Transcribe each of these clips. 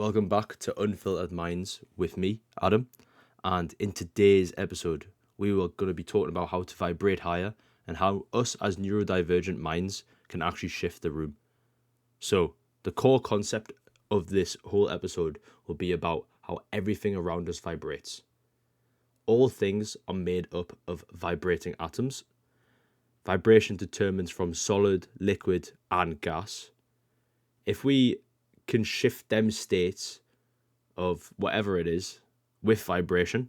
Welcome back to Unfiltered Minds with me, Adam. And in today's episode, we are going to be talking about how to vibrate higher and how us as neurodivergent minds can actually shift the room. So, the core concept of this whole episode will be about how everything around us vibrates. All things are made up of vibrating atoms. Vibration determines from solid, liquid, and gas. If we can shift them states of whatever it is with vibration,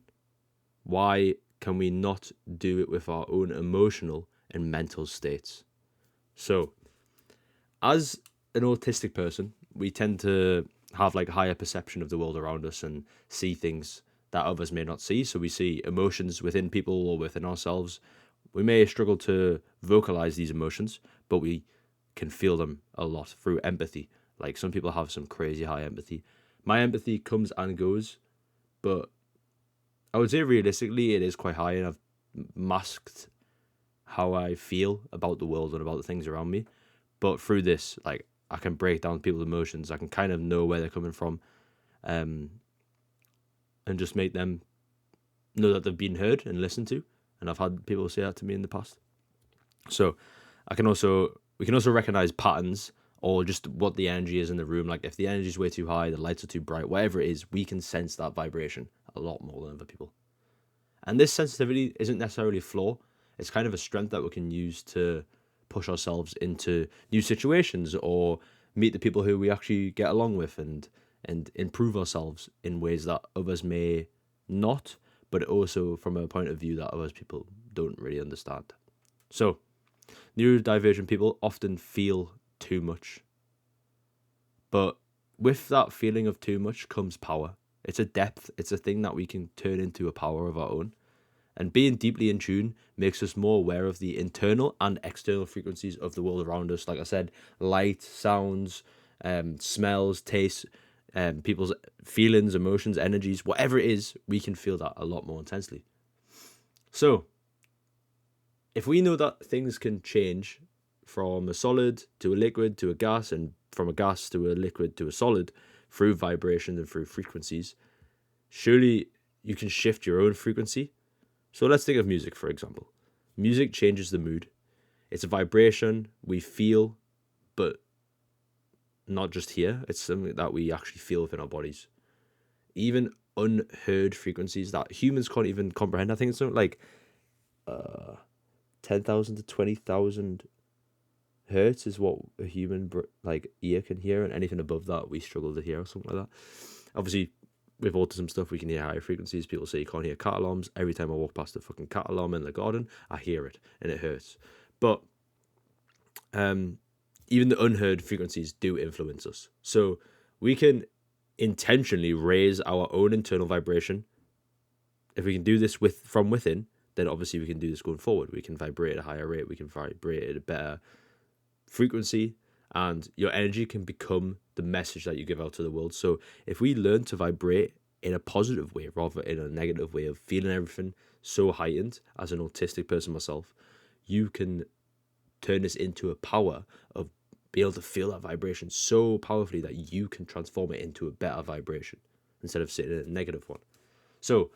why can we not do it with our own emotional and mental states? So, as an autistic person, we tend to have like a higher perception of the world around us and see things that others may not see. So we see emotions within people or within ourselves. We may struggle to vocalize these emotions, but we can feel them a lot through empathy. Like some people have some crazy high empathy. My empathy comes and goes, but I would say realistically it is quite high, and I've masked how I feel about the world and about the things around me. But through this, like, I can break down people's emotions. I can kind of know where they're coming from, and just make them know that they've been heard and listened to. And I've had people say that to me in the past. So we can also recognize patterns or just what the energy is in the room. Like if the energy is way too high, the lights are too bright, whatever it is, we can sense that vibration a lot more than other people. And this sensitivity isn't necessarily a flaw. It's kind of a strength that we can use to push ourselves into new situations or meet the people who we actually get along with and improve ourselves in ways that others may not, but also from a point of view that others people don't really understand. So, neurodivergent people often feel too much. But with that feeling of too much comes power. It's a depth, it's a thing that we can turn into a power of our own. And being deeply in tune makes us more aware of the internal and external frequencies of the world around us. Like I said, light, sounds, smells, tastes, people's feelings, emotions, energies, whatever it is, we can feel that a lot more intensely. So, if we know that things can change from a solid to a liquid to a gas, and from a gas to a liquid to a solid through vibration and through frequencies, surely you can shift your own frequency. So let's think of music, for example. Music changes the mood. It's a vibration we feel, but not just here. It's something that we actually feel within our bodies. Even unheard frequencies that humans can't even comprehend. I think it's something like 10,000 to 20,000 hertz is what a human ear can hear, and anything above that we struggle to hear or something like that. Obviously, with autism stuff, we can hear higher frequencies. People say you can't hear cat alarms. Every time I walk past a fucking cat alarm in the garden, I hear it and it hurts. But even the unheard frequencies do influence us. So we can intentionally raise our own internal vibration. If we can do this from within, then obviously we can do this going forward. We can vibrate at a higher rate. We can vibrate at a better frequency, and your energy can become the message that you give out to the world. So if we learn to vibrate in a positive way rather in a negative way of feeling everything so heightened, as an autistic person myself, you can turn this into a power of being able to feel that vibration so powerfully that you can transform it into a better vibration instead of sitting in a negative one. So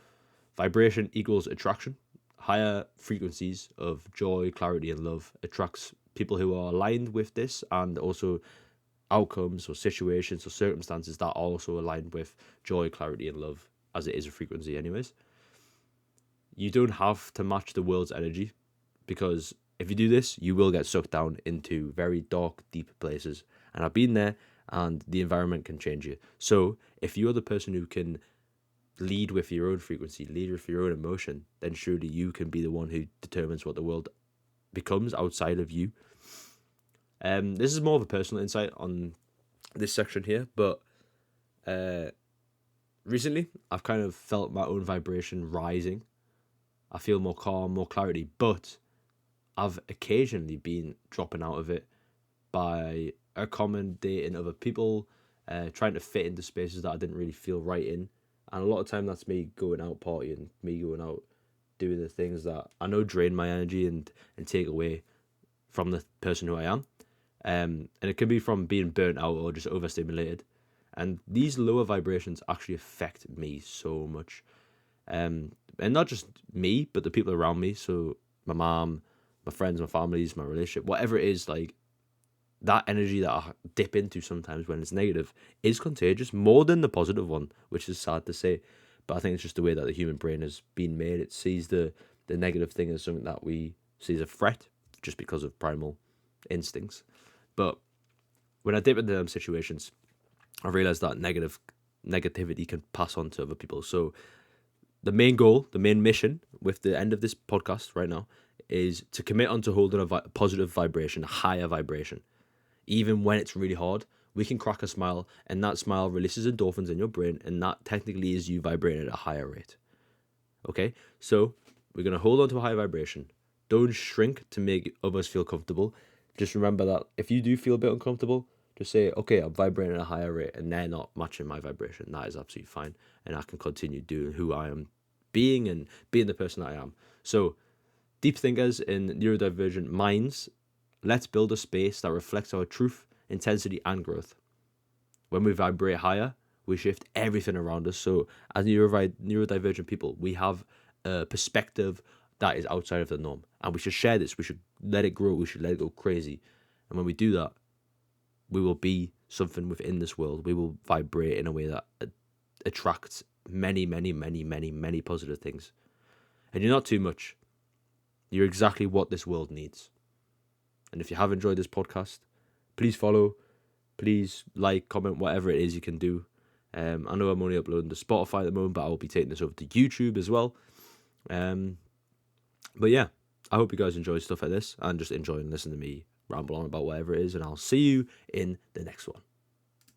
vibration equals attraction. Higher frequencies of joy, clarity, and love attracts people who are aligned with this, and also outcomes or situations or circumstances that are also aligned with joy, clarity, and love, as it is a frequency anyways. You don't have to match the world's energy, because if you do this, you will get sucked down into very dark, deep places. And I've been there, and the environment can change you. So if you're the person who can lead with your own frequency, lead with your own emotion, then surely you can be the one who determines what the world becomes outside of you. This is more of a personal insight on this section here, but recently I've kind of felt my own vibration rising. I feel more calm, more clarity, but I've occasionally been dropping out of it by accommodating other people, trying to fit into spaces that I didn't really feel right in. And a lot of time that's me going out partying, me going out doing the things that I know drain my energy and take away from the person who I am. And it can be from being burnt out or just overstimulated. And these lower vibrations actually affect me so much. And not just me, but the people around me. So my mom, my friends, my families, my relationship, whatever it is, like that energy that I dip into sometimes when it's negative is contagious more than the positive one, which is sad to say. But I think it's just the way that the human brain has been made. It sees the negative thing as something that we see as a threat just because of primal instincts. But when I dip into them situations, I realize that negativity can pass on to other people. So the main goal, the main mission with the end of this podcast right now is to commit on to holding a positive vibration, a higher vibration. Even when it's really hard, we can crack a smile, and that smile releases endorphins in your brain, and that technically is you vibrating at a higher rate. Okay? So we're going to hold on to a high vibration. Don't shrink to make others feel comfortable. Just remember that if you do feel a bit uncomfortable, just say, okay, I'm vibrating at a higher rate and they're not matching my vibration. That is absolutely fine. And I can continue doing who I am being and being the person that I am. So, deep thinkers in neurodivergent minds, let's build a space that reflects our truth, intensity, and growth. When we vibrate higher, we shift everything around us. So, as neurodivergent people, we have a perspective that is outside of the norm. And we should share this. We should let it grow. We should let it go crazy. And when we do that, we will be something within this world. We will vibrate in a way that attracts many, many, many, many, many positive things. And you're not too much. You're exactly what this world needs. And if you have enjoyed this podcast, please follow, please like, comment, whatever it is you can do. I know I'm only uploading to Spotify at the moment, but I will be taking this over to YouTube as well. But yeah, I hope you guys enjoy stuff like this and just enjoying listening to me ramble on about whatever it is. And I'll see you in the next one.